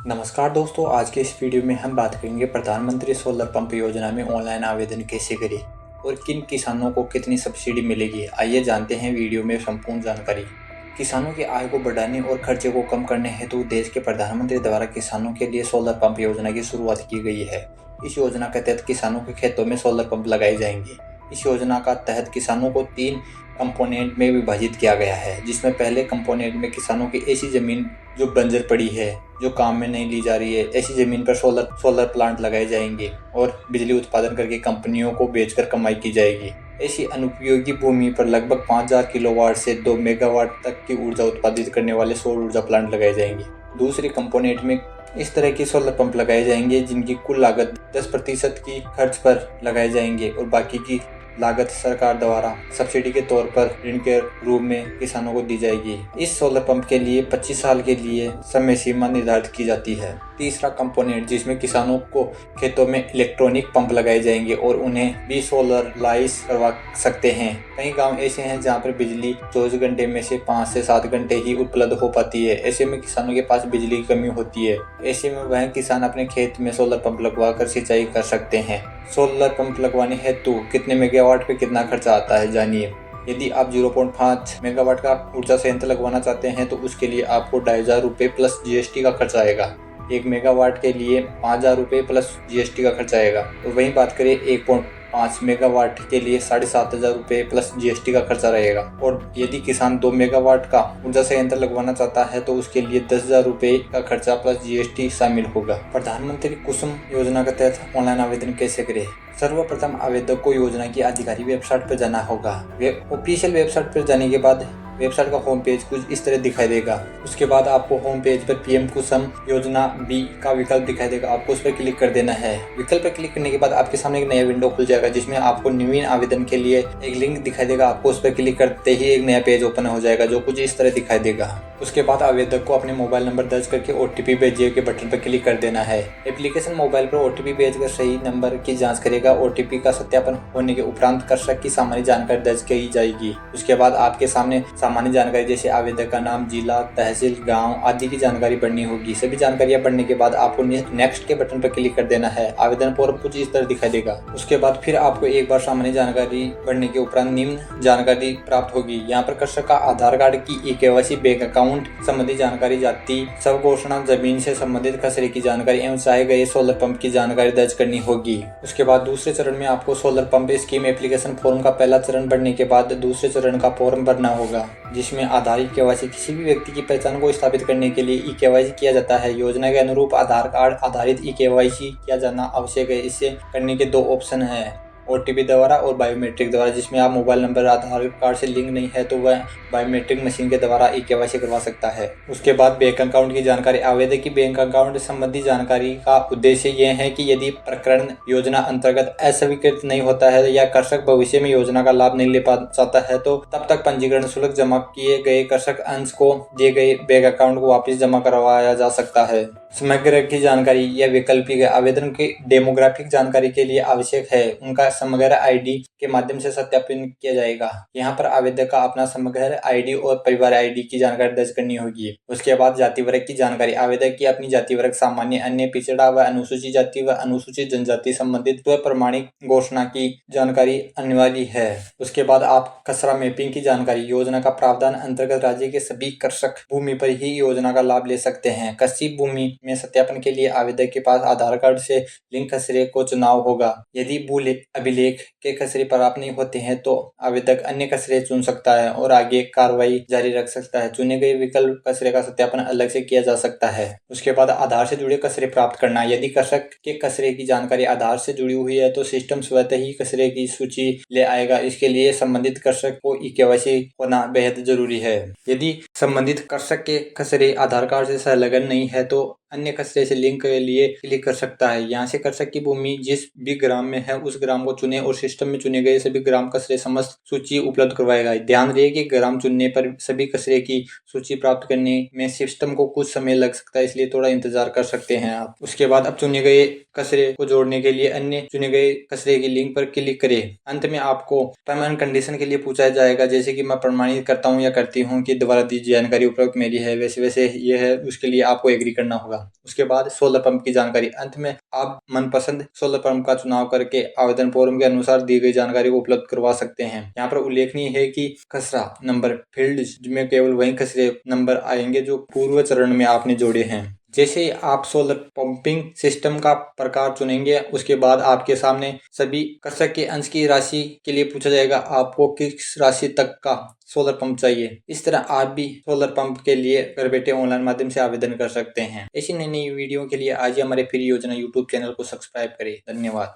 नमस्कार दोस्तों, आज के इस वीडियो में हम बात करेंगे प्रधानमंत्री सोलर पंप योजना में ऑनलाइन आवेदन कैसे करें और किन किसानों को कितनी सब्सिडी मिलेगी। आइए जानते हैं वीडियो में संपूर्ण जानकारी। किसानों की आय को बढ़ाने और खर्चे को कम करने हेतु देश के प्रधानमंत्री द्वारा किसानों के लिए सोलर पंप योजना की शुरुआत की गई है। इस योजना के तहत किसानों के खेतों में सोलर पंप लगाए जाएंगे। इस योजना का तहत किसानों को 3 कंपोनेंट में विभाजित किया गया है, जिसमें पहले कंपोनेंट में किसानों की ऐसी जमीन जो बंजर पड़ी है, जो काम में नहीं ली जा रही है, ऐसी जमीन पर सोलर प्लांट लगाए जाएंगे और बिजली उत्पादन करके कंपनियों को बेचकर कमाई की जाएगी। ऐसी अनुपयोगी भूमि पर लगभग 5000 किलोवाट से 2 मेगावाट तक की ऊर्जा उत्पादित करने वाले सौर ऊर्जा प्लांट लगाए जाएंगे। दूसरी कंपोनेंट में इस तरह के सोलर पंप लगाए जाएंगे जिनकी कुल लागत 10% की खर्च पर लगाए जाएंगे और बाकी की लागत सरकार द्वारा सब्सिडी के तौर पर ऋण के रूप में किसानों को दी जाएगी। इस सोलर पंप के लिए 25 साल के लिए समय सीमा निर्धारित की जाती है। तीसरा कंपोनेंट जिसमें किसानों को खेतों में इलेक्ट्रॉनिक पंप लगाए जाएंगे और उन्हें भी सोलराइज करवा सकते हैं। कई गांव ऐसे हैं जहां पर बिजली 24 घंटे में से 5 से 7 घंटे ही उपलब्ध हो पाती है। ऐसे में किसानों के पास बिजली की कमी होती है। ऐसे में वह किसान अपने खेत में सोलर पंप लगवा कर सिंचाई कर सकते हैं। सोलर पंप लगवाने हेतु कितने मेगावाट पे कितना खर्चा आता है, जानिए। यदि आप 0.5 मेगावाट का ऊर्जा संयंत्र लगवाना चाहते हैं तो उसके लिए आपको 2500 रुपये प्लस जीएसटी का खर्चा आएगा। 1 मेगावाट के लिए 5000 रुपये प्लस जीएसटी का खर्चा आएगा। और वहीं बात करें 1.5 मेगावाट के लिए 7500 रुपये प्लस जीएसटी का खर्चा रहेगा। और यदि किसान 2 मेगावाट का ऊर्जा संयंत्र लगवाना चाहता है तो उसके लिए 10,000 रुपये का खर्चा प्लस जीएसटी शामिल होगा। प्रधानमंत्री कुसुम योजना के तहत ऑनलाइन आवेदन कैसे करें। सर्वप्रथम आवेदक को योजना की आधिकारिक वेबसाइट पर जाना होगा। ऑफिशियल वेबसाइट पर जाने के बाद वेबसाइट का होम पेज कुछ इस तरह दिखाई देगा। उसके बाद आपको होम पेज पर पीएम कुसुम योजना बी का विकल्प दिखाई देगा। आपको उस पर क्लिक कर देना है। विकल्प पर क्लिक करने के बाद आपके सामने एक नया विंडो खुल जाएगा जिसमें आपको नवीन आवेदन के लिए एक लिंक दिखाई देगा। आपको उस पर क्लिक करते ही एक नया पेज ओपन हो जाएगा जो कुछ इस तरह दिखाई देगा। उसके बाद आवेदक को अपने मोबाइल नंबर दर्ज करके ओटीपी भेजिए के बटन पर क्लिक कर देना है। एप्लीकेशन मोबाइल पर ओटीपी भेजकर सही नंबर की जांच करेगा। ओटीपी का सत्यापन होने के उपरांत कृषक की सामान्य जानकारी दर्ज की जाएगी। उसके बाद आपके सामने सामान्य जानकारी जैसे आवेदक का नाम, जिला, तहसील, गांव आदि की जानकारी भरनी होगी। सभी जानकारियां भरने के बाद आपको नेक्स्ट के बटन पर क्लिक कर देना है। आवेदन फॉर्म कुछ इस तरह दिखाई देगा। उसके बाद फिर आपको एक बार सामान्य जानकारी भरने के उपरांत निम्न जानकारी प्राप्त होगी। यहाँ पर कृषक का आधार कार्ड की ई-केवाईसी, बैंक अकाउंट संबंधी जानकारी, जाति, सब घोषणा, जमीन से संबंधित खसरे की जानकारी एवं चाहे गए सोलर पंप की जानकारी दर्ज करनी होगी। उसके बाद दूसरे चरण में आपको solar pump scheme application form का पहला चरण भरने के बाद दूसरे चरण का फॉर्म भरना होगा, जिसमें आधार ई-केवाईसी किसी भी व्यक्ति की पहचान को स्थापित करने के लिए ई-केवाईसी किया जाता है। योजना के अनुरूप आधार कार्ड आधारित ई-केवाईसी किया जाना आवश्यक है। इसे करने के 2 ऑप्शन है, ओटीपी द्वारा और बायोमेट्रिक द्वारा। जिसमें आप मोबाइल नंबर आधार कार्ड से लिंक नहीं है तो वह बायोमेट्रिक मशीन के द्वारा ई-केवाईसी करवा सकता है। उसके बाद बैंक अकाउंट की जानकारी। आवेदक की बैंक अकाउंट संबंधी जानकारी का उद्देश्य यह है कि यदि प्रकरण योजना अंतर्गत अस्वीकृत नहीं होता है या कृषक भविष्य में योजना का लाभ नहीं ले पाता है तो तब तक पंजीकरण शुल्क जमा किए गए कृषक अंश को दिए गए बैंक अकाउंट को वापस जमा करवाया जा सकता है। समग्र की जानकारी या वैकल्पिक आवेदन की डेमोग्राफिक जानकारी के लिए आवश्यक है। उनका समग्र आईडी के माध्यम से सत्यापन किया जाएगा। यहाँ पर आवेदक का अपना समग्र आईडी और परिवार आईडी की जानकारी दर्ज करनी होगी। उसके बाद जाति वर्ग की जानकारी। आवेदक की अपनी जाति वर्ग, सामान्य, अन्य, पिछड़ा व अनुसूचित जाति व अनुसूचित जनजाति संबंधित प्रमाणिक घोषणा की जानकारी अनिवार्य है। उसके बाद आप खसरा मैपिंग की जानकारी। योजना का प्रावधान अंतर्गत राज्य के सभी कृषक भूमि पर ही योजना का लाभ ले सकते हैं। कृषि भूमि में सत्यापन के लिए आवेदक के पास आधार कार्ड से लिंक खसरे को चुनाव होगा। यदि भू अभिलेख के खसरे प्राप्त नहीं होते हैं तो आवेदक अन्य खसरे चुन सकता है और आगे कार्रवाई जारी रख सकता है। चुने गए विकल्प खसरे का सत्यापन अलग से किया जा सकता है। उसके बाद आधार से जुड़े खसरे प्राप्त करना। यदि कृषक के खसरे की जानकारी आधार से जुड़ी हुई है तो सिस्टम स्वतः ही खसरे की सूची ले आएगा। इसके लिए संबंधित कृषक को ई-केवाईसी होना बेहद जरूरी है। यदि संबंधित कृषक के खसरे आधार कार्ड से संलग्न नहीं है तो अन्य खसरे से लिंक के लिए क्लिक कर सकता है। यहाँ से कृषक की भूमि जिस भी ग्राम में है उस ग्राम को चुने और सिस्टम में चुने गए सभी ग्राम खसरे समस्त सूची उपलब्ध करवाएगा। ध्यान रहे कि ग्राम चुनने पर सभी खसरे की सूची प्राप्त करने में सिस्टम को कुछ समय लग सकता है, इसलिए थोड़ा इंतजार कर सकते हैं आप। उसके बाद अब चुने गए खसरे को जोड़ने के लिए अन्य चुने गए खसरे की लिंक पर क्लिक करें। अंत में आपको टर्म एंड कंडीशन के लिए पूछा जाएगा, जैसे कि मैं प्रमाणित करता हूँ या करती हूँ कि द्वारा दी जानकारी उपलब्ध मेरी है, वैसे ये है, उसके लिए आपको एग्री करना होगा। होगा। उसके बाद सोलर पंप की जानकारी। अंत में आप मनपसंद सोलर पंप का चुनाव करके आवेदन फॉर्म के अनुसार दी गई जानकारी को उपलब्ध करवा सकते हैं। यहाँ पर उल्लेखनीय है कि खसरा नंबर फील्ड में केवल वही खसरे नंबर आएंगे जो पूर्व चरण में आपने जोड़े हैं। जैसे ही आप सोलर पंपिंग सिस्टम का प्रकार चुनेंगे, उसके बाद आपके सामने सभी कृषक के अंश की राशि के लिए पूछा जाएगा आपको किस राशि तक का सोलर पंप चाहिए। इस तरह आप भी सोलर पंप के लिए घर बैठे ऑनलाइन माध्यम से आवेदन कर सकते हैं। ऐसी नई नई वीडियो के लिए आज ही हमारे फ्री योजना यूट्यूब चैनल को सब्सक्राइब करें। धन्यवाद।